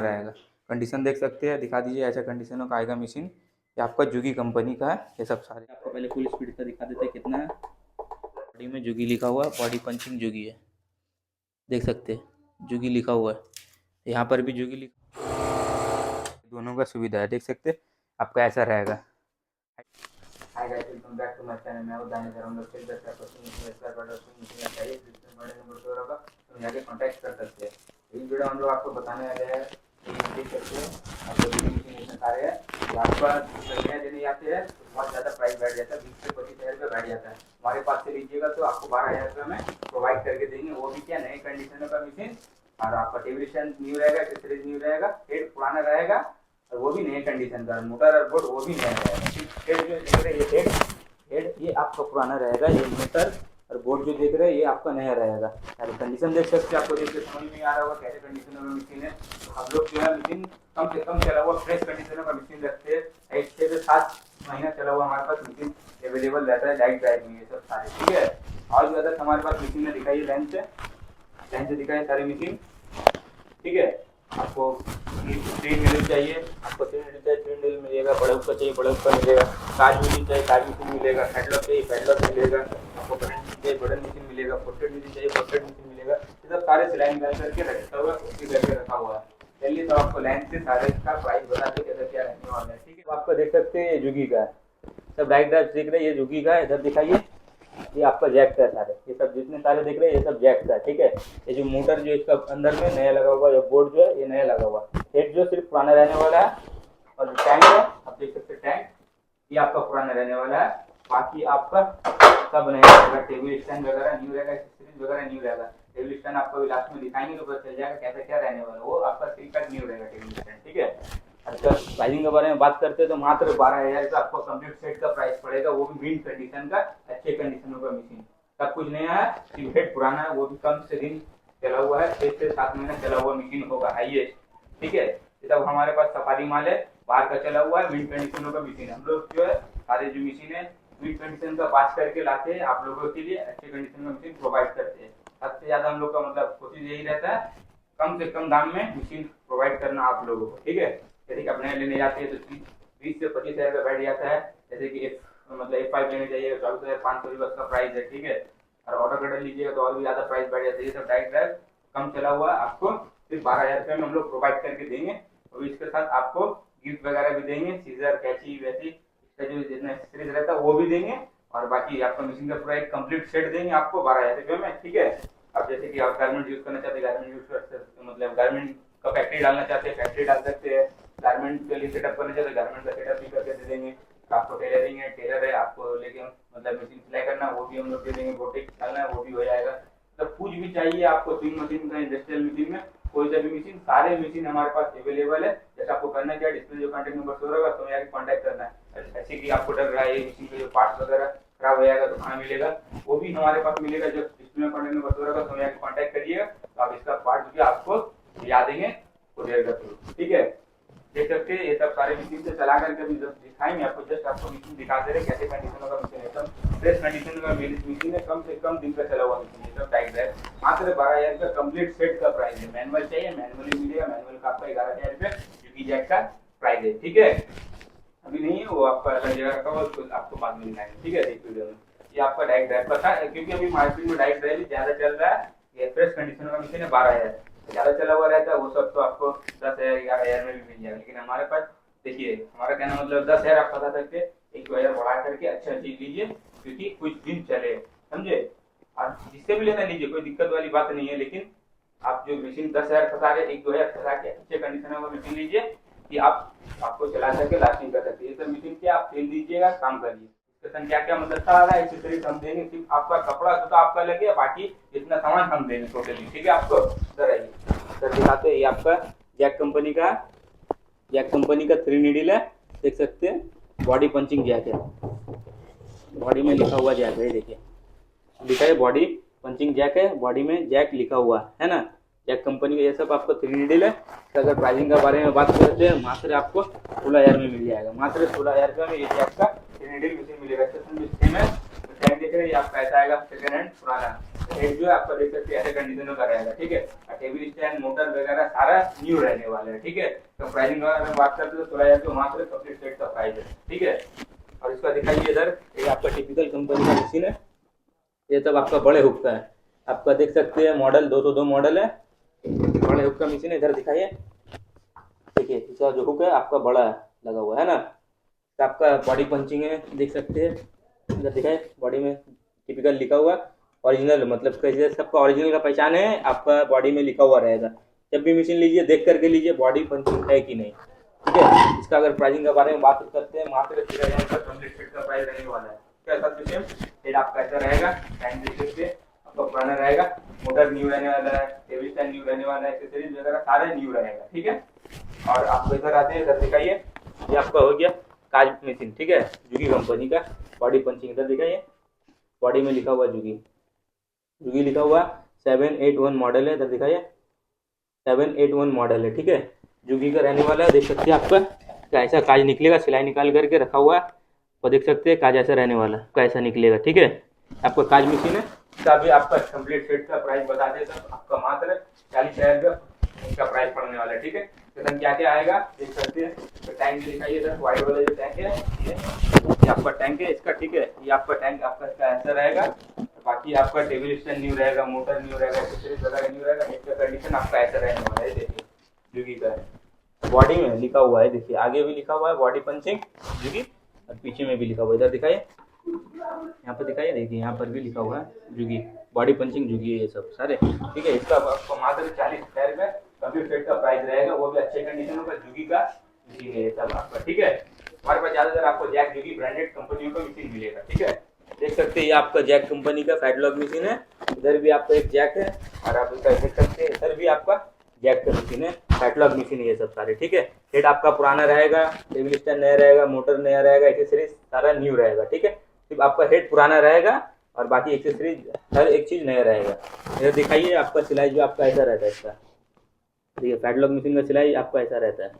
रहेगा। कंडीशन देख सकते हैं, दिखा दीजिए ऐसा कंडीशनों का आएगा मशीन। ये आपका जुगी कंपनी का है। ये सब सारे आपको पहले फुल स्पीड का दिखा देते हैं कितना है। बॉडी में जुगी लिखा हुआ है, बॉडी पंचिंग जुगी है, देख सकते हैं जुगी लिखा हुआ है। यहाँ पर भी जुगी लिखा, दोनों का सुविधा है, देख सकते हैं आपका ऐसा रहेगा। Hi guys, welcome back to my channel. मैं हूं दानिश, हम लोग चाहिए तो जाके कॉन्टैक्ट कर सकते हैं। इस वीडियो हम लोग आपको बताने वाले हैं कि देख सकते हैं आपको मशीन सारे हैं। तो आपका नया देने आते हैं तो बहुत ज़्यादा प्राइस बैठ जाता है, 20 से 25 हज़ार रुपये बैठ जाता है। हमारे पास से लीजिएगा तो आपको 12,000 रुपये में प्रोवाइड करके देंगे, वो भी क्या नए कंडीशनों का मशीन। और आपका टेलीविजन न्यू रहेगा, एक्सेसरीज न्यू रहेगा, हेड पुराना रहेगा और वो भी नए कंडीशन का, मोटर और बोर्ड वो भी नया रहेगा। हेड जो देख रहे हैं, ये हेड ये आपका पुराना रहेगा, ये मोटर और बोर्ड जो देख रहे हैं ये आपका नया रहेगा। और कंडीशन देख सकते हैं, आपको देख के समझ में आ रहा होगा कैसे कंडीशन में मशीन है। तो हम लोग जो है मशीन कम से कम चला हुआ फ्रेश कंडीशन का मशीन रखते हैं। 1 से 7 महीना चला हुआ हमारे पास मशीन अवेलेबल रहता है, लाइट ड्राइव में ये सब सारे, ठीक है। और भी अदर हमारे पास मशीन है, दिखाइए लाइन से दिखाइए सारी मशीन, ठीक है। आपको 3 नीडल चाहिए, आपको 3 नीडल चाहिए, 3 नीडल मिलेगा। बड़क का चाहिए, बड़क का मिलेगा। काज मशीन चाहिए, काज मशीन मिलेगा। हेडलॉक चाहिए, हेडलॉक मिलेगा। आपको बटन मशीन चाहिए, बटन मशीन मिलेगा। पोस्टेड मशीन चाहिए, पोस्टेड मशीन मिलेगा। ये सब सारे सिलाई निकाल करके रखा हुआ है, उसी करके रखा हुआ है। चलिए तो आपको लाइन से सारे का प्राइस बताते कैसे क्या रहने वाला है, ठीक है। तो आपको देख सकते हैं ये जुगी का है, सब लाइट ड्राइव देख रहे हैं, ये जुगी का है। इधर दिखाइए, ये आपका जैक का है सारे, ये सब जितने सारे देख रहे हैं ये सब जैक का है, ठीक है। ये जो मोटर जो इसका अंदर में नया लगा हुआ है, बोर्ड जो है ये नया लगा हुआ है। हेड जो सिर्फ पुराना रहने वाला है। और टैंक है, आप देख सकते हैं टैंक ये आपका पुराना रहने वाला है। बाकी आपका सब नया रहेगा। टेबल स्टैंड वगैरह न्यू रहेगा, एक्सेसरीज वगैरह न्यू रहेगा। टेबल स्टैंड आपको लास्ट में दिखाएंगे तो पता चल जाएगा कैसा क्या रहने वाला है, वो आपका सिल पैक न्यू रहेगा टेबल स्टैंड, ठीक है। अच्छा, प्राइसिंग के बारे में बात करते हैं तो मात्र 12,000 का आपको कंप्लीट सेट का प्राइस पड़ेगा, वो भी मिड कंडीशन का, अच्छे कंडीशनों का मशीन। सब कुछ नया है, सिर्फ हेड पुराना है, वो भी कम से दिन चला हुआ है, 6 से 7 महीना चला हुआ मशीन होगा हाईएस्ट, ठीक है। ये सब हमारे पास सफारी माल है, बाहर का चला हुआ है, मिड कंडीशनों का मशीन। हम लोग जो है सारे जो मशीन है मिड कंडीशन का पास करके लाते हैं, आप लोगों के लिए अच्छे कंडीशन का मशीन प्रोवाइड करते हैं। सबसे ज्यादा हम लोग का मतलब कोशिश यही रहता है कम से कम दाम में मशीन प्रोवाइड करना आप लोगों को, ठीक है। यदि अपने लेने जाते हैं तो 20 से 25 हज़ार का बैठ जाता है। जैसे कि मतलब F5 लेने चाहिए 24,500 रुपये का प्राइस है, ठीक है। और ऑर्डर कटर लीजिएगा तो और भी ज्यादा प्राइस बढ़ जाता है। ये सब डायरेक्ट ड्राइव कम चला हुआ आपको सिर्फ 12,000 रुपये में हम लोग प्रोवाइड करके देंगे। और इसके साथ आपको गिफ्ट वगैरह भी देंगे, सीजर कैची वैसी इसका जो जितना एक्सेसरीज रहता है वो भी देंगे। और बाकी आपका मशीन का पूरा एक कंप्लीट सेट देंगे आपको 12,000 रुपये में, ठीक है। अब जैसे कि आप गारमेंट यूज करना चाहते हैं, गारमेंट यूज कर सकते, मतलब गारमेंट का फैक्ट्री डालना चाहते हैं फैक्ट्री डाल सकते हैं। गारमेंट के लिए सेटअप करना चाहते हैं गारमेंट का सेटअप भी करके दे देंगे। आपको टेलरिंग है, टेलर है, आपको लेके मतलब मशीन सिलाई करना वो भी हम लोग दे देंगे। बोटिक डालना है वो भी हो जाएगा। मतलब कुछ भी चाहिए आपको स्विंग मशीन का, इंडस्ट्रियल मशीन में कोई सा भी मशीन, सारे मशीन हमारे पास अवेलेबल है। जैसे आपको करना क्या, डिस्प्ले जो कॉन्टेक्ट नंबर शो होगा तो यहाँ कॉन्टैक्ट करना है। ऐसे कि आपको डर रहा है मशीन के जो पार्ट्स वगैरह खराब हो जाएगा तो कहाँ मिलेगा, वो भी हमारे पास मिलेगा। जब डिस्प्ले में कॉन्टेक्ट नंबर शो होगा तो यहाँ कॉन्टैक्ट करिएगा तो आप इसका पार्ट भी आपको दिला देंगे कुरियर के थ्रू, ठीक है। देख सकते हैं ये सब सारे मशीन से चला करके भी जब दिखाएंगे आपको, जस्ट आपको मशीन दिखा दे रहे कैसे कंडीशन का मशीन है। एकदम फ्रेश कंडीशन का मशीन है, कम से कम दिन का चला हुआ मशीन है, सब टाइट है। मात्र 12,000 रुपये कंप्लीट सेट का प्राइस है। मैनुअल चाहिए मैनुअली मिलेगा, मैनुअल का आपका 11,000 रुपये जो कि जैक का प्राइस है, ठीक है। अभी नहीं है वो आपका अलग जगह रखा हुआ, उसको आपको बाद में दिखाएंगे, ठीक है। एक वीडियो में ये आपका डायरेक्ट ड्राइव का था, क्योंकि अभी मार्केट में डायरेक्ट ड्राइव ज्यादा चल रहा है। ये फ्रेश कंडीशन का मशीन है, 12,000 ज्यादा चला हुआ रहता है वो सब तो आपको 10,000 11,000 में भी मिल जाएगा। लेकिन हमारे पास देखिए, हमारा कहना मतलब 10,000 आप बता सकते, 1-2 हज़ार बढ़ा करके अच्छा चीज लीजिए क्योंकि कुछ दिन चले, समझे। और जिससे भी लेना लीजिए, कोई दिक्कत वाली बात नहीं है। लेकिन आप जो मशीन 10,000 फंसा के 1-2 हज़ार फंसा के अच्छे कंडीशन में मशीन लीजिए कि आपको चला करके लास्टिंग कर सकते हैं। ये सब मशीन क्या आप तेल दीजिएगा, काम करिए। इसका क्या क्या मतलब सारा एक्सेसरीज हम देंगे, सिर्फ आपका कपड़ा तो आपका लगे, बाकी जितना सामान हम देंगे टोटली, ठीक है। आपको इधर आइए, इधर दिखाते हैं। ये आपका जैक कंपनी का 3 नीडल है, देख सकते हैं। बॉडी पंचिंग जैक है, बॉडी में लिखा हुआ जैक है, देखिए लिखा है बॉडी पंचिंग जैक है, बॉडी में जैक लिखा हुआ है ना। जैक कंपनी का ये सब आपको 3 नीडल है। तो अगर प्राइसिंग के बारे में बात करते हैं मात्र आपको 16,000 में मिल जाएगा। मात्र 16,000 रुपये में ये जैक का 3 नीडल मशीन मिलेगा। सेम है, टैंक देख रहे हैं, आपका ऐसा आएगा सेकेंड हैंड पुराना। हेड जो है आपका देख सकते हैं ऐसे कंडीशनों का रहेगा, ठीक है। टेबल स्टैंड मोटर वगैरह सारा न्यू रहने वाला है, ठीक है। तो प्राइसिंग में बात करते हैं तो 16,000 तो मात्र कंप्लीट सेट का प्राइस है, ठीक है। और इसका दिखाइए इधर, ये आपका टिपिकल कंपनी का मशीन है, ये सब आपका बड़े हुक का है। आपका देख सकते हैं मॉडल 202 मॉडल है, बड़े हुक का मशीन है। इधर दिखाइए, देखिए इसका जो हुक है आपका बड़ा है, लगा हुआ है ना। तो आपका बॉडी पंचिंग है, देख सकते हैं इधर दिखाए, बॉडी में टिपिकल लिखा हुआ ओरिजिनल, मतलब कैसे सबका ओरिजिनल का पहचान है, आपका बॉडी में लिखा हुआ रहेगा। जब भी मशीन लीजिए देख करके लीजिए बॉडी पंचिंग है कि नहीं, ठीक है। इसका अगर प्राइसिंग के बारे में बात करते हैं, मात्र 13,000 का कंप्लीट सेट का प्राइस रहने वाला है। क्या सिस्टम हेड आपका ऐसा रहेगा, टाइम देख सकते हैं आपका पुराना रहेगा, मोटर न्यू रहने वाला है, टेबल स्टैंड न्यू रहने वाला है, एक्सेसरीज वगैरह सारे न्यू रहेगा, ठीक है। और आपको इधर आते हैं, इधर दिखाइए, ये आपका हो गया काज मशीन, ठीक है, जुगी कंपनी का बॉडी पंचिंग। इधर दिखाइए, बॉडी में लिखा हुआ जुगी, जुगी लिखा हुआ 781 मॉडल है। इधर दिखाइए 781 मॉडल है, ठीक है, जुगी का रहने वाला है। देख सकते हैं आपका कैसा काज निकलेगा, सिलाई निकाल करके रखा हुआ है, और देख सकते हैं काज ऐसा रहने वाला कैसा निकलेगा, ठीक है। आपका काज मशीन है, इसका भी आपका कंप्लीट सेट का प्राइस बता दें तो आपका मात्र 40,000 का इसका प्राइस पड़ने वाला है, ठीक है। तो क्या क्या आएगा देख सकते हैं। तो टैंक दिखाइए इधर, वाइट वाला जो टैंक है ये आपका टैंक है इसका, ठीक है। ये आपका टैंक आपका इसका ऐसा रहेगा। बाकी आपका टेबल स्टैंड न्यू रहेगा, मोटर न्यू रहेगा, एक्सेसरीज वगैरह न्यू रहेगा। इसका कंडीशन आपका ऐसा रहने वाला है, देखिए जुगी का है, बॉडी में लिखा हुआ है, देखिए आगे भी लिखा हुआ है बॉडी पंचिंग जुगी, और पीछे में भी लिखा हुआ है। इधर दिखाइए, यहाँ पर दिखाइए, देखिए यहाँ पर भी लिखा हुआ है जुगी, बॉडी पंचिंग जुगी है, ये सब सारे, ठीक है। इसका आपको मात्र 40,000 का कंप्लीट सेट का प्राइस रहेगा, वो भी अच्छे कंडीशन का जुगी का मशीन है ये सब आपका, ठीक है। हमारे पास ज्यादातर आपको जैक जुगी ब्रांडेड कंपनियों का मशीन मिलेगा, ठीक है। देख सकते हैं ये आपका जैक कंपनी का फैटलॉग मशीन है। इधर भी आपका एक जैक है, और आप इसका देख सकते हैं इधर भी आपका जैक का मशीन है, फैटलॉग मशीन है ये सब सारे, ठीक है। हेड आपका पुराना रहेगा, टेबल स्टैंड नया रहेगा, मोटर नया रहेगा, एक्सेसरीज सारा न्यू रहेगा, ठीक है। सिर्फ आपका हेड पुराना रहेगा और बाकी एक्सेसरीज हर एक चीज नया रहेगा। इधर दिखाइए आपका सिलाई जो आपका ऐसा रहता है इसका, देखिए फैटलॉग मशीन का सिलाई आपका ऐसा रहता है,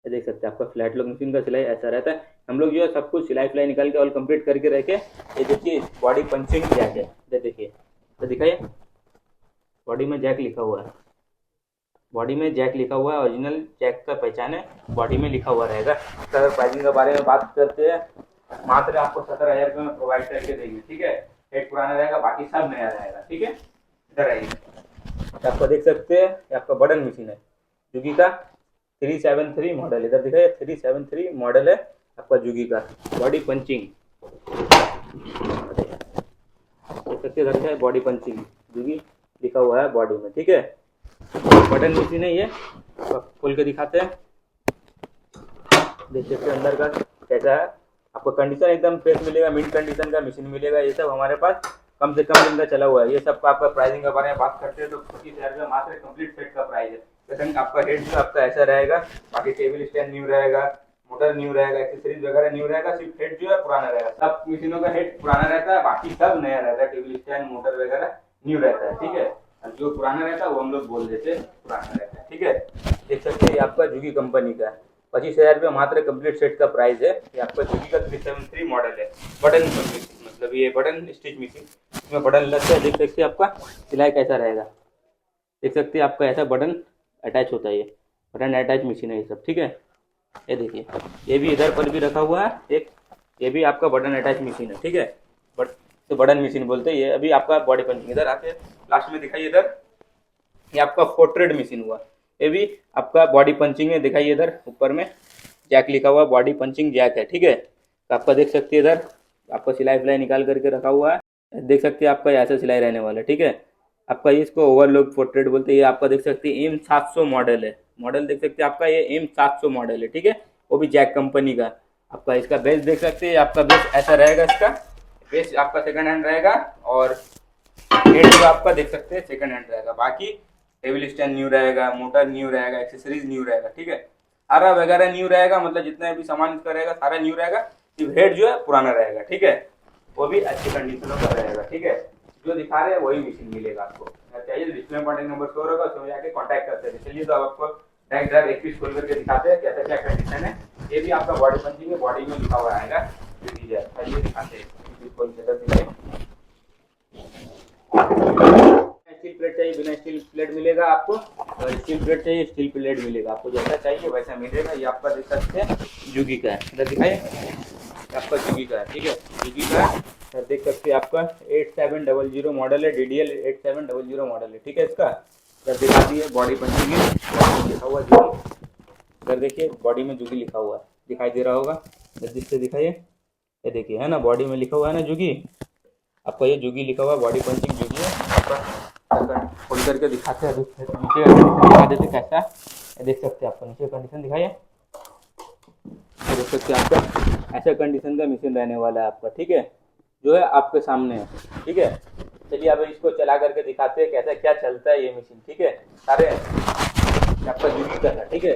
ये देख सकते हैं आपका फ्लैटलॉक मशीन का सिलाई ऐसा रहता है। हम लोग जो है सब कुछ सिलाई फ्लाई निकाल के और कंप्लीट करके रखे। ये देखिए बॉडी पंचिंग जैक है, ये देखिए, तो दिखाइए बॉडी में जैक लिखा हुआ है, बॉडी में जैक लिखा हुआ है, ओरिजिनल जैक का पहचान है, बॉडी में लिखा हुआ रहेगा। तो अगर प्राइसिंग के बारे में बात करते हैं, मात्र आपको 17,000 रुपये में प्रोवाइड करके देंगे, ठीक है। हेड पुराना रहेगा, बाकी सब नया रहेगा, ठीक है। इधर आइए, आपको देख सकते हैं ये आपका बटन मशीन है जुगी का 373 मॉडल, इधर दिखाइए 373 मॉडल है आपका जुगी का, बॉडी पंचिंग देख सकते हैं, इधर है बॉडी पंचिंग जुगी लिखा हुआ है बॉडी में, ठीक है। बटन मशीन है ये, खोल के दिखाते हैं, देख सकते हैं अंदर का कैसा है। आपको कंडीशन एकदम फ्रेश मिलेगा, मिंट कंडीशन का मशीन मिलेगा। ये सब हमारे पास कम से कम दिन का चला हुआ है। ये सब आपका प्राइसिंग के बारे में बात करते हैं तो 25,000 का मात्र कंप्लीट सेट का प्राइस है। जैसे आपका हेड जो आपका ऐसा रहेगा, बाकी टेबल स्टैंड न्यू रहेगा, मोटर न्यू रहेगा, एक्सेसरीज वगैरह न्यू रहेगा, सिर्फ हेड जो है पुराना रहेगा। सब मशीनों का हेड पुराना रहता है, बाकी सब नया रहता है, टेबल स्टैंड मोटर वगैरह न्यू रहता है, ठीक है। जो पुराना रहता है वो हम लोग बोल देते हैं पुराना रहता है, ठीक है। देख सकते हैं आपका जुगी कंपनी का 25,000 रुपये मात्र कंप्लीट सेट का प्राइस है। ये आपका जुगी का 373 मॉडल है, बटन मतलब ये बटन स्टिच मशीन, इसमें बटन लगता है। देख सकते हैं आपका सिलाई कैसा रहेगा, देख सकते हैं आपका ऐसा बटन अटैच होता है, ये बटन अटैच मशीन है ये सब, ठीक है। ये देखिए ये भी इधर पर भी रखा हुआ है एक, ये भी आपका बटन अटैच मशीन है, ठीक है। बट तो बटन मशीन बोलते हैं। ये अभी आपका बॉडी पंचिंग, इधर आके लास्ट में दिखाइए, इधर ये आपका 4 थ्रेड मशीन हुआ, ये भी आपका बॉडी पंचिंग है। दिखाइए इधर ऊपर में जैक लिखा हुआ, बॉडी पंचिंग जैक है, ठीक है। तो आपका देख सकते हैं इधर आपका सिलाई फ्लाई निकाल करके रखा हुआ है, देख सकते हैं आपका ऐसा सिलाई रहने वाला है, ठीक है। आपका इसको ओवरलॉक 4 थ्रेड बोलते हैं। ये आपका देख सकते हैं एम 700 मॉडल है, मॉडल देख सकते हैं आपका ये एम 700 मॉडल है, ठीक है, वो भी जैक कंपनी का। आपका इसका बेस देख सकते हैं, आपका बेस ऐसा रहेगा, इसका बेस आपका सेकंड हैंड रहेगा, और हेड जो आपका देख सकते हैं सेकंड हैंड रहेगा। बाकी टेबल स्टैंड न्यू रहेगा, मोटर न्यू रहेगा, एक्सेसरीज न्यू रहेगा, ठीक है। सारा वगैरह न्यू रहेगा, मतलब जितना भी सामान इसका रहेगा सारा न्यू रहेगा, सिर्फ हेड जो है पुराना रहेगा, ठीक है, वो भी अच्छी कंडीशनों का रहेगा, ठीक है। जो दिखा रहे हैं वही मशीन मिलेगा आपको। चाहिए डिस्प्ले में कॉन्टैक्ट नंबर शो होगा, उसमें जाके कॉन्टैक्ट करते हैं। चलिए तो अब आपको डायरेक्ट ड्राइव एक पीस खोल करके दिखाते हैं कैसा क्या कंडीशन है। ये भी आपका बॉडी पंचिंग है, बॉडी में लिखा हुआ आएगा, चलिए दिखाते हैं खोल के दिखाइए। स्टील प्लेट चाहिए बिना स्टील प्लेट मिलेगा आपको, और स्टील प्लेट चाहिए स्टील प्लेट मिलेगा आपको, जैसा चाहिए वैसा मिलेगा। ये आपका देख सकते हैं जुगी का है, इधर दिखाइए आपका जुगी का है, ठीक है जुगी का है। सर देख सकते हैं आपका 8700 मॉडल है, DDL 8700 मॉडल है, ठीक है। इसका सर दिखा दिए बॉडी पंचिंग लिखा हुआ जुगी, इधर देखिए बॉडी में जुगी लिखा हुआ है, दिखाई दे रहा होगा, जल्दी से दिखाइए, ये देखिए है ना बॉडी में लिखा हुआ है ना जुगी, आपका ये जुगी लिखा हुआ बॉडी पंचिंग जुगी है आपका। खोल करके दिखाते हैं, नीचे दिखा देते कैसा है, देख सकते हैं आपको नीचे कंडीशन दिखाइए, देख सकते हैं आपका ऐसा कंडीशन का मशीन रहने वाला है आपका, ठीक है, जो है आपके सामने है, ठीक है। चलिए अब इसको चला करके दिखाते हैं कैसा क्या चलता है ये मशीन, ठीक है। सारे आपका जुगी का है, ठीक है।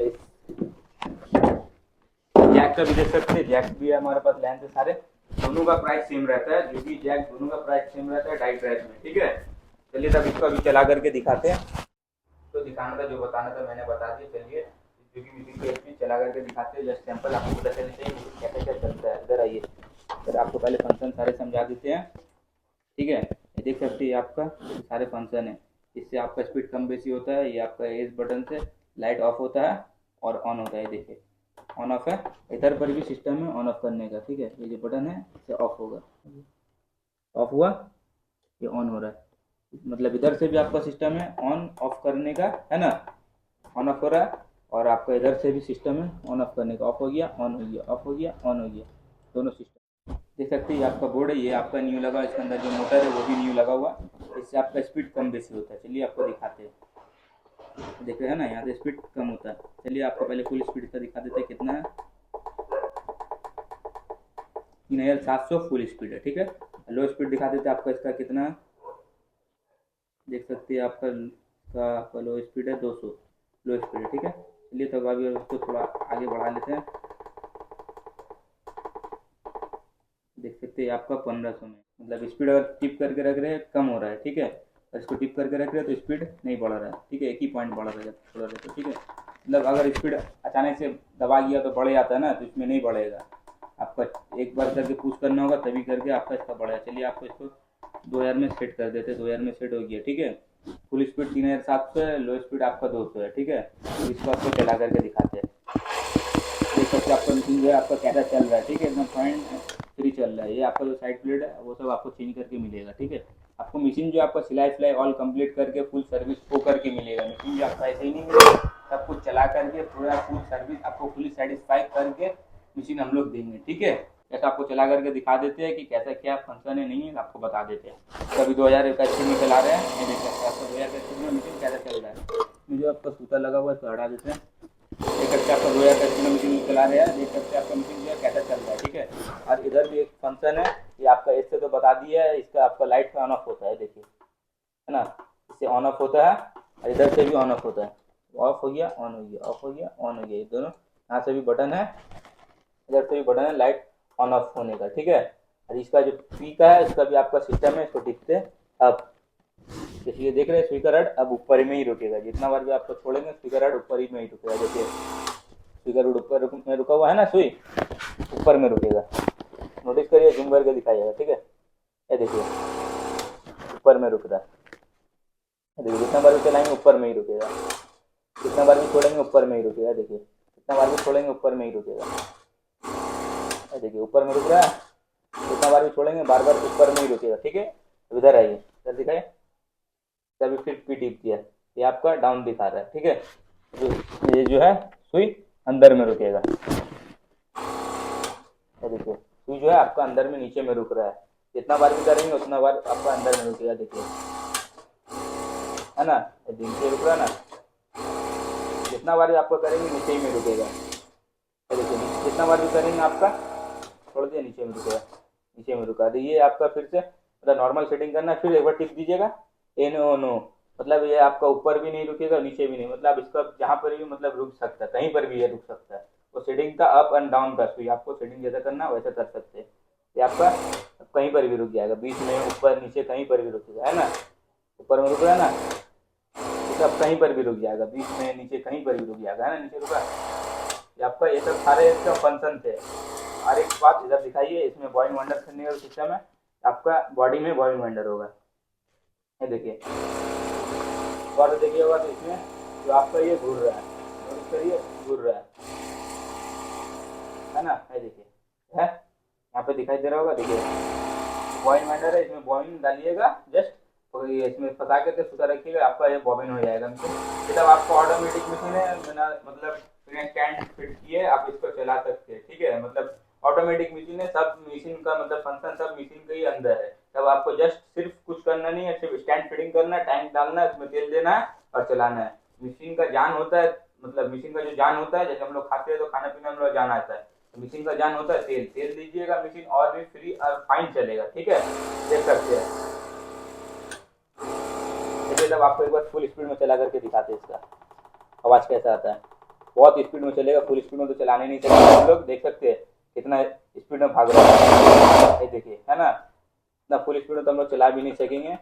जैक का भी देख सकते हैं, जैक भी है हमारे पास लाइन से सारे, दोनों का प्राइस सेम रहता है, जो भी जैक दोनों का प्राइस सेम रहता है डाई प्राइस में, ठीक है। चलिए तब इसको अभी चला करके दिखाते हैं, तो दिखाना था जो बताना था मैंने बता दिया। चलिए जो कि मशीन के स्पीड चला करके दिखाते हैं, जस्ट सैंपल आपको पता चलना चाहिए मशीन कैसे क्या चलता है। इधर आइए, फिर आपको पहले फंक्शन सारे समझा देते हैं, ठीक है। ये देख सकते हैं आपका सारे फंक्शन है, इससे आपका स्पीड कम बेसी होता है, ये आपका एज बटन से लाइट ऑफ होता है और ऑन होता है, देखिए ऑन ऑफ है, इधर पर भी सिस्टम है ऑन ऑफ करने का, ठीक है। ये जो बटन है इससे ऑफ होगा, ऑफ हुआ, ये ऑन हो रहा है, मतलब इधर से भी आपका सिस्टम है ऑन ऑफ करने का, है ना, ऑन ऑफ हो रहा है, और आपका इधर से भी सिस्टम है ऑन ऑफ करने का, ऑफ हो गया ऑन हो गया, ऑफ हो गया ऑन हो गया, दोनों सिस्टम देख सकते हैं। ये आपका बोर्ड है, ये आपका न्यू लगा, इसके अंदर जो मोटर है वो भी न्यू लगा हुआ, इससे आपका स्पीड कम बेसी होता है। चलिए आपको दिखाते हैं, देख रहे हैं ना यहाँ से स्पीड कम होता है। चलिए आपको पहले फुल स्पीड का दिखा देते हैं कितना है, 3700 फुल स्पीड है, ठीक है। लो स्पीड दिखा देते हैं आपका, इसका कितना है देख सकते हैं आपका लो स्पीड है 200 लो स्पीड है, ठीक है। चलिए तो अभी उसको थोड़ा आगे बढ़ा लेते हैं, देख सकते हैं आपका 1500 में, मतलब स्पीड अगर टिप करके रख रहे हैं कम हो रहा है, ठीक है, और इसको टिप करके रख रहे हैं तो स्पीड नहीं बढ़ रहा है, ठीक है, एक ही पॉइंट बढ़ रहा है थोड़ा रहता है, ठीक है। मतलब अगर स्पीड अचानक से दबा दिया तो बढ़ जाता है ना, तो इसमें नहीं बढ़ेगा, आपका एक बार करके पुश करना होगा तभी करके आपका इसका बढ़ेगा। चलिए आपको इसको 2000 में सेट कर देते हैं, 2000 में सेट हो गया, ठीक है। फुल स्पीड 3700 है, लो स्पीड आपका 200 है, ठीक है। इसको आपको चला करके दिखाते हैं, देख सकते आपका मशीन जो है आपका कैसा चल रहा है, ठीक है, एकदम पॉइंट फ्री चल रहा है। ये आपका जो साइड प्लेट है वो सब आपको चेंज करके मिलेगा, ठीक है। आपको मशीन जो आपका सिलाई ऑल कंप्लीट करके फुल सर्विस हो करके मिलेगा, मशीन जो आपका ऐसे ही नहीं मिलेगा, सब कुछ चला करके पूरा फुल सर्विस आपको फुली सेटिस्फाई करके मशीन हम लोग देंगे, ठीक है। ऐसा आपको चला करके दिखा देते हैं कि कैसा क्या फंक्शन है नहीं है, आपको बता देते हैं। तो अभी 2000 का स्पीड में चला रहे हैं, ये देख सकते हैं आपको 2000 का स्पीड में मशीन कैसा चल रहा है। मुझे आपका सूता लगा हुआ है इसको हटा देते हैं, देख सकते आपका 2000 का स्पीड में मशीन चला रहे हैं, देख सकते आपका मशीन जो है कैसा चल रहा है, ठीक है। और इधर भी एक फंक्शन है, ये आपका इससे तो बता दिया है, इसका आपका लाइट का ऑन ऑफ होता है, देखिए है ना, इससे ऑन ऑफ होता है और इधर से भी ऑन ऑफ होता है, ऑफ हो गया ऑन हो गया, ऑफ हो गया ऑन हो गया, ये दोनों यहाँ से भी बटन है, इधर से भी बटन है लाइट ऑन ऑफ होने का, ठीक है। और इसका जो पी का है इसका भी आपका सिस्टम है, इसको टिपते अब जैसे ये देख रहे हैं स्पीकर हेड अब ऊपर में ही रुकेगा, जितना बार भी आपको छोड़ेंगे स्पीकर हेड ऊपर ही में ही रुकेगा, देखिए स्पीकर ऊपर में रुका हुआ है ना, सुई ऊपर में रुकेगा, नोटिस करिए, जूम करके दिखाइएगा, ठीक है। ये देखिए ऊपर में रुक रहा है, देखिए जितना बार भी चलाएंगे ऊपर में ही रुकेगा, जितना बार भी छोड़ेंगे ऊपर में ही रुकेगा, देखिए जितना बार भी छोड़ेंगे ऊपर में ही रुकेगा, देखिए ऊपर में रुक रहा है, जितना बार भी छोड़ेंगे बार बार ऊपर में ही रुकेगा, ठीक है। इधर आइए, इधर दिखाए, तभी फिर पी टिप किया, ये आपका डाउन दिखा रहा है, ठीक है। तो ये जो है सुई अंदर में रुकेगा, देखिए सुई जो है आपका अंदर में नीचे में रुक रहा है, जितना बार भी करेंगे उतना बार आपका अंदर में रुकेगा, देखिए है ना, नीचे रुक रहा है ना, जितना बार भी आपको करेंगे नीचे ही में रुकेगा, देखिए जितना बार भी करेंगे आपका छोड़ दिया नीचे में रुकेगा, नीचे में रुका। ये आपका फिर से मतलब नॉर्मल सेटिंग करना, फिर एक बार टिप दीजिएगा, ए नो नो, मतलब ये आपका ऊपर भी नहीं रुकेगा नीचे भी नहीं, मतलब इसका जहाँ पर भी मतलब रुक सकता है, कहीं पर भी ये रुक सकता है। वो सेटिंग का अप एंड डाउन का सुई, आपको सेटिंग जैसा करना वैसा कर सकते हैं, ये आपका कहीं पर भी रुक जाएगा, बीच में ऊपर नीचे कहीं पर भी रुकेगा, है ना, ऊपर में रुक रहा है ना, अब कहीं पर भी रुक जाएगा, बीच में नीचे कहीं पर भी रुक जाएगा, है ना, नीचे रुका। ये आपका ये सब सारे इसका फंक्शन थे। और एक बात इधर दिखाइए, इसमें बॉइंग वंडर करने का सिस्टम है, आपका बॉडी में बॉइंग वंडर होगा, ये देखिए, और देखिए होगा तो इसमें जो आपका ये घूर रहा है, नोटिस करिए घूर रहा है ना, ये देखिए है, यहाँ पे दिखाई दे रहा होगा, देखिए बॉबिन वाइंडर है, इसमें बॉबिन डालिएगा जस्ट, और ये इसमें फंसा के सुता रखिएगा, आपका ये बॉबिन हो जाएगा मशीन। ये सब आपका ऑटोमेटिक मशीन है, बिना मतलब बिना स्टैंड फिट किए आप इसको चला सकते हैं, ठीक है। मतलब ऑटोमेटिक मशीन है, सब मशीन का मतलब फंक्शन सब मशीन के ही अंदर है। तब आपको जस्ट सिर्फ कुछ करना नहीं है, सिर्फ स्टैंड फिटिंग करना है, टैंक डालना है, उसमें तेल देना है और चलाना है। मशीन का जान होता है, मतलब मशीन का जो जान होता है, जैसे हम लोग खाते हैं तो खाना पीना में जान आता है, मशीन का जान होता है तेल, तेल दीजिएगा मशीन और भी फ्री और फाइन चलेगा, ठीक है। देख सकते हैं, देखिए जब आपको एक बार फुल स्पीड में चला करके दिखाते हैं इसका आवाज़ कैसा आता है। बहुत स्पीड में चलेगा, फुल स्पीड में तो चलाने नहीं चाहिए, हम लोग देख सकते हैं कितना स्पीड में भाग रहा है, ये देखिए है ना। इतना फुल स्पीड में तो हम लोग चला भी नहीं सकेंगे,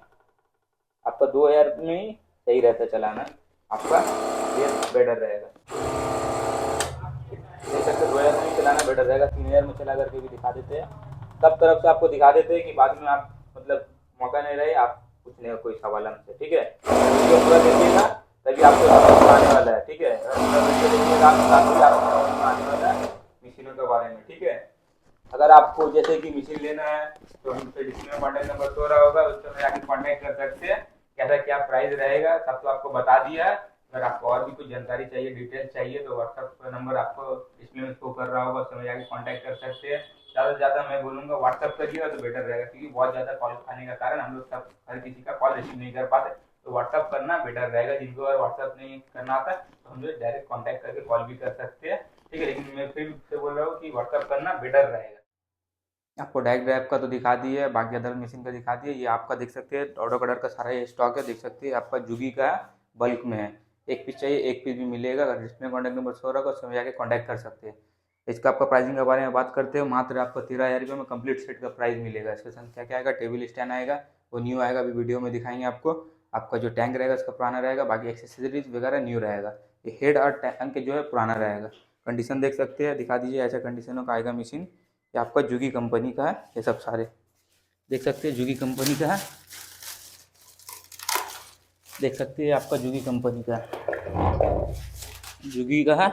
आपका 2000 में ही सही रहता है चलाना, आपका ये बेटर रहेगा। देख सकते हो 2000 में ही चलाना बेटर रहेगा, 3000 में चला करके भी दिखा देते हैं, सब तरफ से आपको दिखा देते हैं कि बाद में आप मतलब मौका नहीं रहे आप पूछने का कोई सवाल हमसे, ठीक है। वीडियो पूरा देखिएगा तभी आपको समझ में आने वाला है, ठीक है। पूरा वीडियो देखिएगा ताकि आपको समझ में आने वाला है मशीनों के बारे में, ठीक है। अगर आपको जैसे कि मशीन लेना है तो हमसे डिस्प्ले में कॉन्टैक्ट नंबर शो रहा होगा, उस पर जाकर कॉन्टैक्ट कर सकते हैं। कैसा क्या प्राइस रहेगा सब तो आपको बता दिया है। अगर आपको और भी कुछ जानकारी चाहिए, डिटेल्स चाहिए, तो व्हाट्सअप नंबर आपको डिस्प्ले में शो कर रहा होगा, उसमें जाकर कॉन्टैक्ट कर सकते हैं। ज़्यादा से ज़्यादा मैं बोलूँगा व्हाट्सअप करिएगा तो बेटर रहेगा, क्योंकि बहुत ज़्यादा कॉल आने का कारण हम लोग सब हर किसी का कॉल रिसीव नहीं कर पाते, तो व्हाट्सअप करना बेटर रहेगा। जिनको अगर व्हाट्सअप नहीं करना आता तो हम लोग डायरेक्ट कॉन्टैक्ट करके कॉल भी कर सकते हैं, ठीक है। लेकिन मैं फिर से बोल रहा हूँ कि व्हाट्सअप करना बेटर रहेगा। आपको डायरेक्ट ड्राइव का तो दिखा दिए है, बाकी अदर मशीन का दिखा दिए। ये आपका देख सकते हैं ऑटो कटर का सारा ये स्टॉक है, देख सकते हैं आपका जुगी का बल्क में है। एक पीस चाहिए एक पीस भी मिलेगा, अगर जिसमें कॉन्टैक्ट नंबर शो रहा उसमें जाके कॉन्टैक्ट कर सकते हैं। इसका आपका प्राइसिंग के बारे में बात करते हैं, मात्र आपको 13,000 में कंप्लीट सेट का प्राइस मिलेगा। इसके साथ क्या क्या आएगा, टेबल स्टैंड आएगा, वो न्यू आएगा, अभी वीडियो में दिखाएंगे आपको। आपका जो टैंक रहेगा उसका पुराना रहेगा, बाकी एक्सेसरीज वगैरह न्यू रहेगा। ये हेड और टैंक जो है पुराना रहेगा। कंडीशन देख सकते हैं, दिखा दीजिए ऐसा कंडीशनों का आएगा मशीन। ये आपका जुगी कंपनी का है, ये सब सारे देख सकते हैं जुगी कंपनी का है, देख सकते हैं आपका जुगी कंपनी का है, जुगी का है।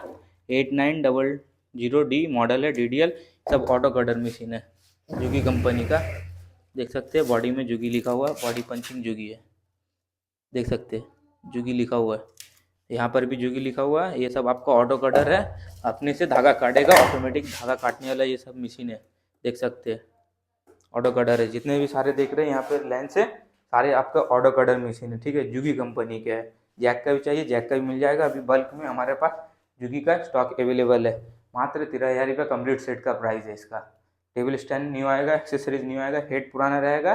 8900D मॉडल है, DDL, सब ऑटो कटर मशीन है जुगी कंपनी का। देख सकते हैं बॉडी में जुगी लिखा हुआ है, बॉडी पंचिंग जुगी है, देख सकते हैं जुगी लिखा हुआ है, यहाँ पर भी जुगी लिखा हुआ है। ये सब आपका ऑटो कटर है, अपने से धागा काटेगा, ऑटोमेटिक धागा काटने वाला ये सब मशीन है, देख सकते हैं ऑटो कटर है। जितने भी सारे देख रहे हैं यहाँ पे लाइन से, सारे आपका ऑटो कटर मशीन है, ठीक है। जुगी कंपनी का है। जैक का भी चाहिए, जैक का भी मिल जाएगा, अभी बल्क में हमारे पास जुगी का स्टॉक अवेलेबल है। मात्र 13,000 कंप्लीट सेट का प्राइस है इसका। टेबल स्टैंड न्यू आएगा, एक्सेसरीज न्यू आएगा, हेड पुराना रहेगा,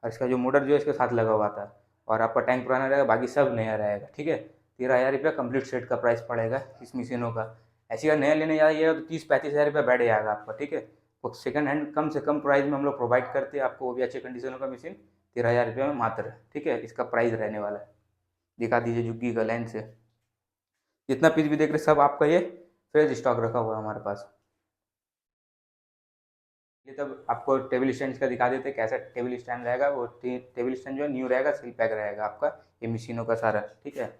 और इसका जो मोटर जो है इसके साथ लगा हुआ था, और आपका टैंक पुराना रहेगा, बाकी सब नया रहेगा, ठीक है। 13,000 कंप्लीट सेट का प्राइस पड़ेगा इस मशीनों का। ऐसी अगर नया लेने जाइएगा तो 30-35 हज़ार बैठ जाएगा आपका, ठीक है। वो सेकंड हैंड कम से कम प्राइस में हम लोग प्रोवाइड करते हैं आपको, वो भी अच्छे कंडीशनों का मशीन 13,000 में मात्र, ठीक है। इसका प्राइस रहने वाला है। दिखा दीजिए जुग्गी का लाइन से, जितना पीस भी देख रहे सब आपका ये फ्रेश स्टॉक रखा हुआ है हमारे पास। ये तब आपको टेबल स्टैंड का दिखा देते हैं कैसा टेबल स्टैंड रहेगा। वो टेबल स्टैंड जो है न्यू रहेगा, सील पैक रहेगा आपका, ये मशीनों का सारा, ठीक है।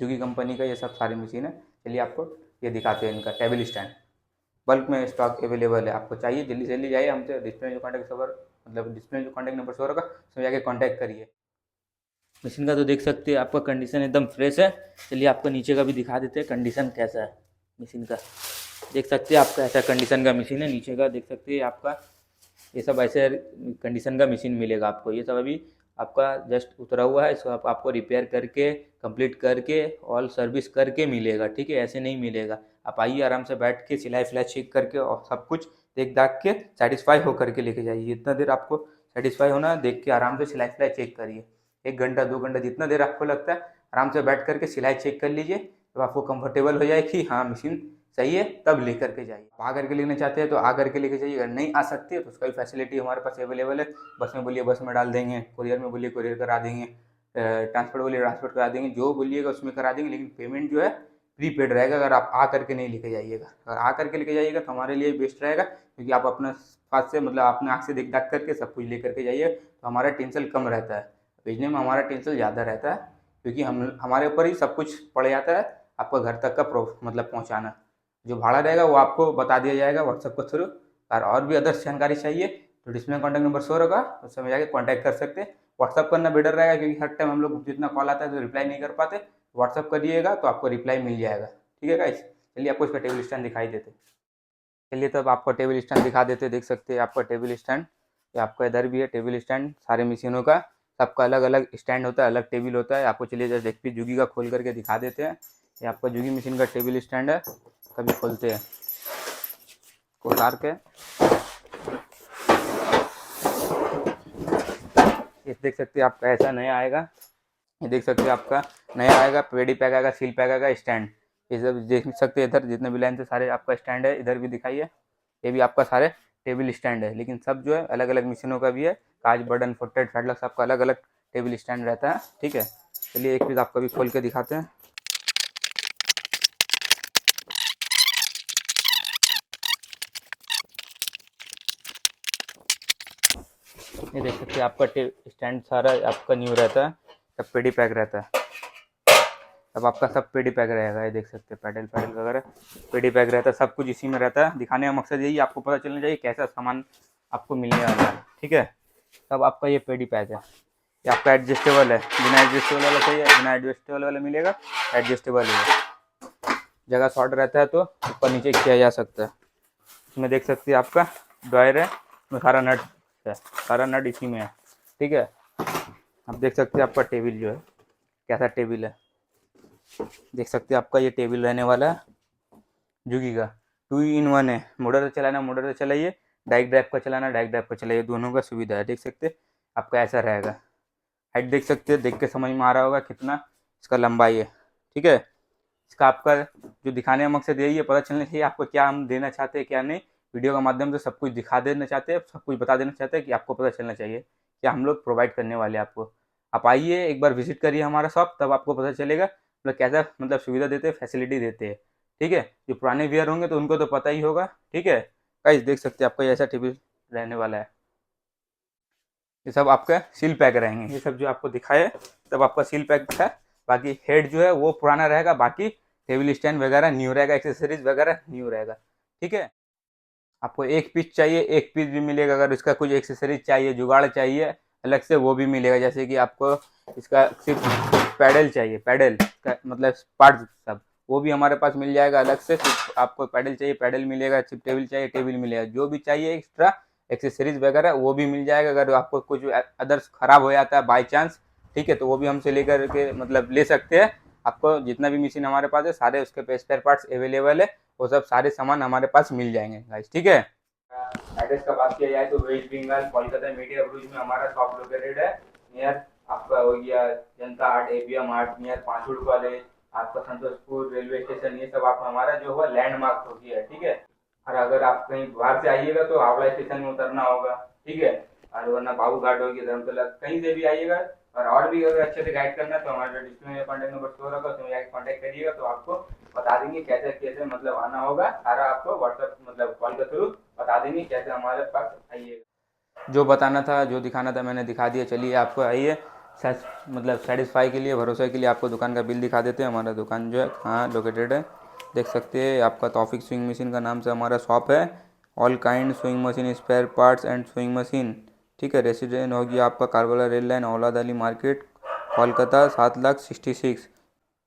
जुगी कंपनी का ये सब सारी मशीन है। चलिए आपको ये दिखाते हैं, इनका टेबल स्टैंड बल्क में स्टॉक अवेलेबल है। आपको चाहिए जल्दी से जल्दी जाइए, हमसे डिस्प्ले में जो कॉन्टैक्ट नंबर मतलब डिस्प्ले में जो कॉन्टैक्ट नंबर शो होगा उसमें जाके कॉन्टैक्ट करिए। मशीन का तो देख सकते हैं आपका कंडीशन एकदम फ्रेश है। चलिए आपको नीचे का भी दिखा देते हैं कंडीशन कैसा है मशीन का। देख सकते हैं आपका ऐसा कंडीशन का मशीन है, नीचे का देख सकते हैं आपका ये सब ऐसे कंडीशन का मशीन मिलेगा आपको। ये सब अभी आपका जस्ट उतरा हुआ है, इसको आपको रिपेयर करके कंप्लीट करके ऑल सर्विस करके मिलेगा, ठीक है। ऐसे नहीं मिलेगा। आप आइए आराम से बैठ के सिलाई फिलाई चेक करके और सब कुछ देख दाख के सेटिस्फाई होकर के लेके जाइए। जितना देर आपको सेटिस्फाई होना है देख के आराम से सिलाई फिलाई चेक करिए। 1 घंटा 2 घंटा जितना देर आपको लगता है आराम से बैठ करके सिलाई चेक कर लीजिए। जब आपको कंफर्टेबल हो जाए कि हाँ मशीन सही है तब लेकर के जाइए। आ करके लेना चाहते हैं तो आ करके लेके जाइए, अगर नहीं आ सकते तो उसका भी फैसिलिटी हमारे पास अवेलेबल है। बस में बोलिए बस में डाल देंगे, कुरियर में बोलिए कुरियर करा देंगे, ट्रांसपोर्ट बोलिए ट्रांसपोर्ट करा देंगे, जो बोलिएगा उसमें करा देंगे। लेकिन पेमेंट जो है प्रीपेड रहेगा। अगर आप आ करके नहीं लेके जाइएगा, अगर आ करके लेके जाइएगा तो हमारे लिए बेस्ट रहेगा, क्योंकि आप अपना पास से मतलब अपने आँख से देख दाख करके सब कुछ ले करके जाइए, तो हमारा टेंशन कम रहता है। भेजने में हमारा टेंशन ज़्यादा रहता है, क्योंकि हम हमारे ऊपर ही सब कुछ पड़ जाता है आपका घर तक का मतलब पहुँचाना। जो भाड़ा रहेगा वो आपको बता दिया जाएगा व्हाट्सएप के थ्रू। और भी अदर्स जानकारी चाहिए तो डिस्प्ले में कॉन्टैक्ट नंबर शो होगा, उस समय जाके कॉन्टैक्ट कर सकते हैं। व्हाट्सअप करना बेटर रहेगा, क्योंकि हर टाइम हम लोग जितना कॉल आता है तो रिप्लाई नहीं कर पाते। व्हाट्सअप करिएगा तो आपको रिप्लाई मिल जाएगा। ठीक है गाइस, चलिए आपको इसका टेबल स्टैंड दिखाई देते। चलिए तब आपको टेबल स्टैंड दिखा देते। देख सकते हैं आपका टेबल स्टैंड, ये आपका इधर भी है टेबल स्टैंड। सारे मशीनों का सबका अलग अलग स्टैंड होता है, अलग टेबल होता है। आपको चलिए जैसे एक जुगी का खोल करके दिखा देते हैं। ये आपका जुगी मशीन का टेबल स्टैंड है। कभी खोलते हैं को उतार के, ये देख सकते हैं आपका ऐसा नया आएगा। ये देख सकते हैं आपका नया आएगा, पेडी पैक आएगा, सील पैक आएगा, स्टैंड। ये सब देख सकते हैं इधर जितने भी लाइन से सारे आपका स्टैंड है। इधर भी दिखाइए, ये भी आपका सारे टेबल स्टैंड है, लेकिन सब जो है अलग अलग मशीनों का भी है। काज बटन फुटेड फैडलक सबका अलग अलग टेबल स्टैंड रहता है। ठीक है, चलिए एक पीस आपको भी खोल के दिखाते हैं। ये देख सकते हैं आपका स्टैंड सारा आपका न्यू रहता है, सब पेडी पैक रहता है। अब आपका सब पेडी पैक रहेगा। ये देख सकते हैं पैडल पैडल वगैरह पेडी पैक रहता है, सब कुछ इसी में रहता है। दिखाने का मकसद यही आपको पता चलना चाहिए कैसा सामान आपको मिलने वाला है। ठीक है, तब आपका ये पेडी पैक है। ये आपका एडजस्टेबल है, बिना एडजस्टेबल वाला चाहिए, बिना एडजस्टेबल वाला मिलेगा। एडजस्टेबल है, जगह शॉर्ट रहता है तो ऊपर नीचे किया जा सकता है। इसमें देख सकते हैं आपका ड्रायर है, इसमें सारा नट है, सारा नट इसी में है। ठीक है, आप देख सकते हैं आपका टेबल जो है कैसा टेबल है। देख सकते हैं आपका ये टेबल रहने वाला है जुगी का, 2-in-1 है। मोटर से चलाना मोटर से चलाइए, डायरेक्ट ड्राइव का चलाना डायरेक्ट ड्राइव का चलाइए, दोनों का सुविधा है। देख सकते हैं आपका ऐसा रहेगा। हाइट देख सकते हैं, देख के समझ में आ रहा होगा कितना इसका लंबाई है। ठीक है, इसका आपका जो दिखाने का मकसद यही है, पता चलना चाहिए आपको क्या हम देना चाहते हैं क्या नहीं। वीडियो के माध्यम से सब कुछ दिखा देना चाहते हैं, सब कुछ बता देना चाहते हैं कि आपको पता चलना चाहिए क्या हम लोग प्रोवाइड करने वाले हैं आपको। आप आइए एक बार विजिट करिए हमारा शॉप, तब आपको पता चलेगा मतलब कैसा मतलब सुविधा देते हैं, फैसिलिटी देते हैं। ठीक है, जो पुराने व्यूअर होंगे तो उनको तो पता ही होगा। ठीक है गाइस, देख सकते हैं आपका ऐसा टेबल रहने वाला है। ये सब आपका सील पैक रहेंगे, ये सब जो आपको दिखाए सब आपका सील पैक है। बाकी हेड जो है वो पुराना रहेगा, बाकी टेबल स्टैंड वगैरह न्यू रहेगा, एक्सेसरीज वगैरह न्यू रहेगा। ठीक है, आपको एक पीस चाहिए एक पीस भी मिलेगा। अगर इसका कुछ एक्सेसरीज चाहिए, जुगाड़ चाहिए अलग से, वो भी मिलेगा। जैसे कि आपको इसका सिर्फ पैडल चाहिए, पैडल का मतलब पार्ट सब, वो भी हमारे पास मिल जाएगा अलग से। सिर्फ आपको पैडल चाहिए पैडल मिलेगा, सिर्फ टेबल चाहिए टेबल मिलेगा। जो भी चाहिए एक्स्ट्रा एक्सेसरीज वगैरह वो भी मिल जाएगा। अगर आपको कुछ अदर्स खराब हो जाता है बाई चांस, ठीक है, तो वो भी हमसे लेकर के मतलब ले सकते हैं। आपको जितना भी मशीन हमारे पास है सारे उसके स्पेयर पार्ट्स अवेलेबल है, वो सब सारे सामान हमारे पास मिल जाएंगे गाइस। ठीक है, एड्रेस का बात किया जाए तो वेस्ट बंगाल कोलकाता मीडिया ब्रिज में हमारा शॉप लोकेटेड है। नियर आपका हो गया जनता आर्ट, एबीएम आर्ट, नियर पांचुड़ वाले, आपका संतोषपुर रेलवे स्टेशन, ये सब आप हमारा जो हुआ लैंडमार्क हो गया है। ठीक है, और अगर आप कहीं बाहर से आइएगा तो हावड़ा स्टेशन में उतरना होगा। ठीक है, और वरना बाबू घाट हो गया, धर्मतला, कहीं से भी आइएगा। और भी अगर अच्छे से गाइड करना है तो हमारे डिस्प्ले में कॉन्टैक्ट नंबर शो होगा, उसमें जाके कॉन्टैक्ट करिएगा तो आपको बता देंगे कैसे कैसे मतलब आना होगा। सारा आपको व्हाट्सएप मतलब कॉल के थ्रू बता देंगे कैसे हमारे पास आइएगा। जो बताना था जो दिखाना था मैंने दिखा दिया। चलिए आपको आइए मतलब सेटिस्फाई के लिए, भरोसे के लिए आपको दुकान का बिल दिखा देते हैं। हमारा दुकान जो है कहाँ लोकेटेड है देख सकते हैं। आपका तौफीक स्विंग मशीन का नाम से हमारा शॉप है। All kind sewing machine, spare parts and sewing machine. ठीक है, रेसिडेंट हो गया आपका कारवाला रेल लाइन, औलाद अली मार्केट, कोलकाता 7,66,000।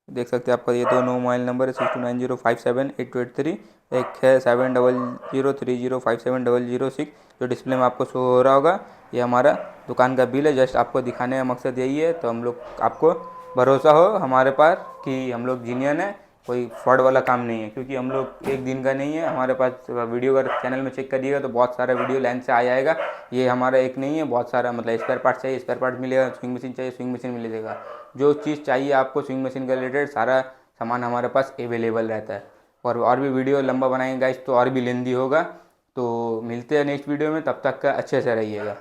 देख सकते हैं आपका ये दो मोबाइल नंबर है 6290578283, एक है 7003057006 जो डिस्प्ले में आपको शो हो रहा होगा। ये हमारा दुकान का बिल है। जस्ट आपको दिखाने का मकसद यही है, तो हम लोग आपको भरोसा हो हमारे पास कि हम लोग जीनियन है, कोई फ्रॉड वाला काम नहीं है। क्योंकि हम लोग एक दिन का नहीं है, हमारे पास वीडियो अगर चैनल में चेक करिएगा तो बहुत सारा वीडियो लाइन से आ जाएगा। ये हमारा एक नहीं है, बहुत सारा मतलब स्पेयर पार्ट चाहिए स्पेयर पार्ट मिलेगा, स्विंग मशीन चाहिए स्विंग मशीन मिलेगा। जो चीज़ चाहिए आपको स्विंग मशीन का रिलेटेड सारा सामान हमारे पास अवेलेबल रहता है। और भी वीडियो लंबा बनाएंगे गाइस तो और भी लेंदी होगा। तो मिलते हैं नेक्स्ट वीडियो में, तब तक का अच्छे से रहिएगा।